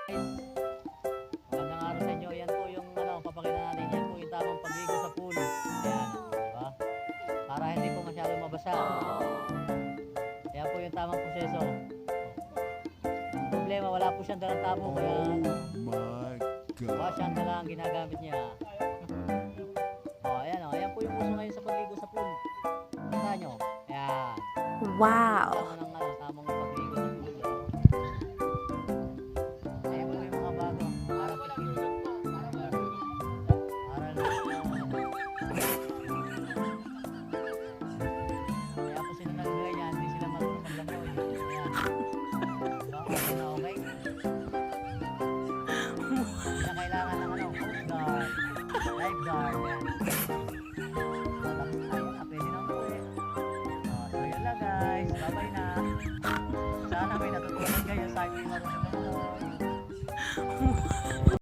Magandang araw sa inyo. Yan po yung papakita natin. Yan po yung tamang pagligo sa pool. Ayan, diba? Para hindi po masyadong mabasa. Yan po yung tamang proseso. Ang problema, wala po siyang dalang tabo. Kaya wash hand na lang ang ginagamit niya. Ayan po yung uso ngayon sa pagligo sa pool. Kita nyo. Ayan. Wow! Tamang pagligo sa pool. Ayan po yung mga bago. Para kaya po sila nagagay niya. Hindi sila marunong maglangoy. Ayan. Okay na okay. Hindi na kailangan ng coast guard. Lifeguard. Ayan. So yun lang guys, bye-bye na. Sana may natutunan kayo sa aking marunong.